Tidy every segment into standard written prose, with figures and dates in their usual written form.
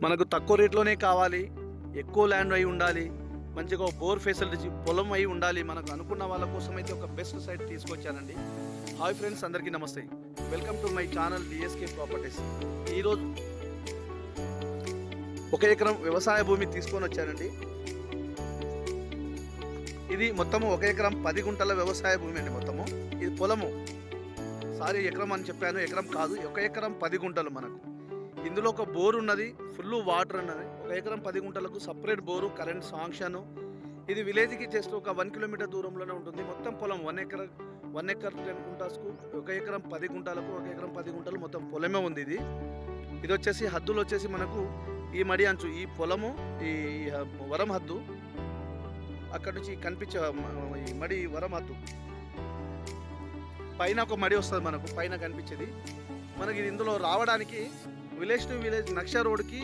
మనకు తక్కువ రేట్లోనే కావాలి, ఎక్కువ ల్యాండ్ అయి ఉండాలి, మంచిగా బోర్ ఫెసిలిటీ పొలం అయి ఉండాలి. మనకు అనుకున్న వాళ్ళ కోసం అయితే ఒక బెస్ట్ సైట్ తీసుకొచ్చానండి. హాయ్ ఫ్రెండ్స్, అందరికీ నమస్తే. Welcome to my channel DSK properties. ఈరోజు 1 ఎకరం వ్యవసాయ భూమి తీసుకొని వచ్చానండి. ఇది మొత్తము 1 ఎకరం 10 గుంటల వ్యవసాయ భూమి అండి. మొత్తము ఇది పొలము, ఎకరం అని చెప్పాను, ఎకరం కాదు, 1 ఎకరం 10 గుంటలు. మనకు ఇందులో ఒక బోర్ ఉన్నది, ఫుల్ వాటర్ ఉన్నది. 1 ఎకరం 10 గుంటలకు సపరేట్ బోరు, కరెంట్ శాంక్షన్. ఇది విలేజ్కి జస్ట్ ఒక 1 కిలోమీటర్ దూరంలోనే ఉంటుంది. మొత్తం పొలం 1 ఎకర్ 10 గుంటాస్కు 1 ఎకరం 10 గుంటలకు 1 ఎకరం 10 గుంటలు మొత్తం పొలమే ఉంది. ఇది వచ్చేసి హద్దులు వచ్చేసి మనకు ఈ మడి అంచు, ఈ పొలము, ఈ వరం హద్దు, అక్కడి నుంచి కనిపించే ఈ మడి వరం హద్దు పైన ఒక మడి వస్తుంది మనకు, పైన కనిపించేది మనకి. ఇందులో రావడానికి విలేజ్ టు విలేజ్ నక్ష రోడ్కి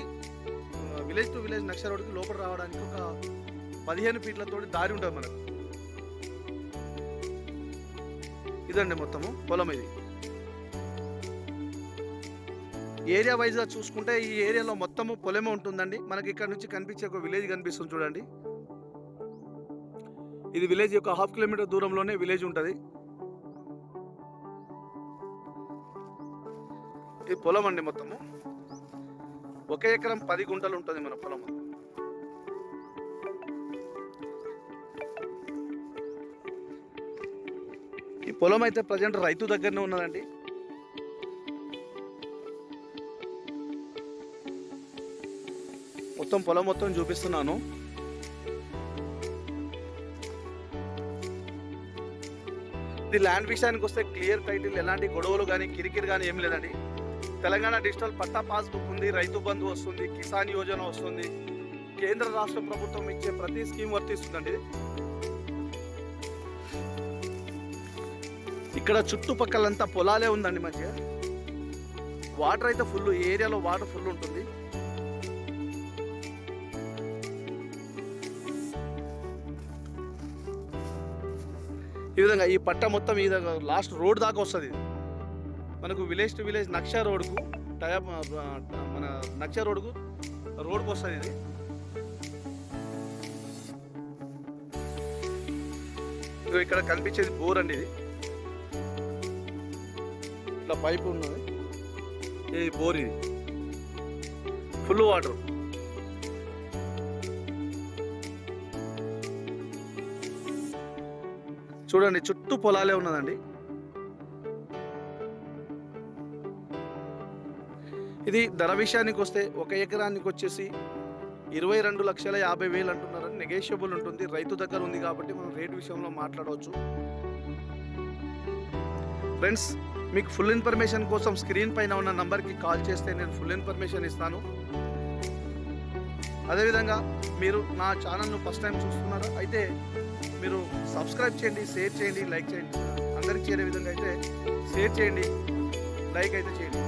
లోపల రావడానికి ఒక 15 ఫీట్లతో దారి ఉంటుంది మనకు. ఇదండి మొత్తము పొలం. ఇది ఏరియా వైజ్గా చూసుకుంటే ఈ ఏరియాలో మొత్తము పొలమే ఉంటుందండి. మనకి ఇక్కడ నుంచి కనిపించే ఒక విలేజ్ కనిపిస్తుంది చూడండి. ఇది విలేజ్ యొక్క 1/2 కిలోమీటర్ దూరంలోనే విలేజ్ ఉంటుంది. ఇది పొలం అండి. మొత్తము 1 ఎకరం 10 గుంటలు ఉంటుంది మన పొలం. ఈ పొలం అయితే ప్రజెంట్ రైతు దగ్గరనే ఉన్నదండి. మొత్తం పొలం మొత్తం చూపిస్తున్నాను. ఇది ల్యాండ్ విషయానికి వస్తే క్లియర్ టైటిల్, ఎలాంటి గొడవలు కానీ కిరికిరి కానీ ఏం లేదండి. తెలంగాణ డిజిటల్ పట్టా పాస్బుక్ ఉంది, రైతు బంధు వస్తుంది, కిసాన్ యోజన వస్తుంది, కేంద్ర రాష్ట్ర ప్రభుత్వం ఇచ్చే ప్రతి స్కీమ్ వర్తిస్తుందండి. ఇక్కడ చుట్టుపక్కలంతా పొలాలే ఉందండి. మంచిగా వాటర్ అయితే ఫుల్, ఈ ఏరియాలో వాటర్ ఫుల్ ఉంటుంది. ఈ విధంగా ఈ పట్ట మొత్తం ఈ విధంగా లాస్ట్ రోడ్ దాకా వస్తుంది. మనకు విలేజ్ టు విలేజ్ నక్ష రోడ్కు మన నక్ష రోడ్కు వస్తుంది. ఇది ఇక్కడ కనిపించేది బోర్ అండి. ఇది ఇట్లా పైపు ఉన్నది, ఇది బోర్. ఇది ఫుల్ వాటర్. చూడండి, చుట్టూ పొలాలే ఉన్నదండి. ఇది ధర విషయానికి వస్తే 1 ఎకరానికి వచ్చేసి 22,50,000 అంటున్నారని. నెగోషియబుల్ ఉంటుంది, రైతు దగ్గర ఉంది కాబట్టి మనం రేట్ విషయంలో మాట్లాడవచ్చు. ఫ్రెండ్స్, మీకు ఫుల్ ఇన్ఫర్మేషన్ కోసం స్క్రీన్ పైన ఉన్న నంబర్కి కాల్ చేస్తే నేను ఫుల్ ఇన్ఫర్మేషన్ ఇస్తాను. అదేవిధంగా మీరు నా ఛానల్ను ఫస్ట్ టైం చూస్తున్నారా అయితే మీరు సబ్స్క్రైబ్ చేయండి, షేర్ చేయండి, లైక్ చేయండి. అందరికి చేరే విధంగా అయితే షేర్ చేయండి, లైక్ అయితే చేయండి.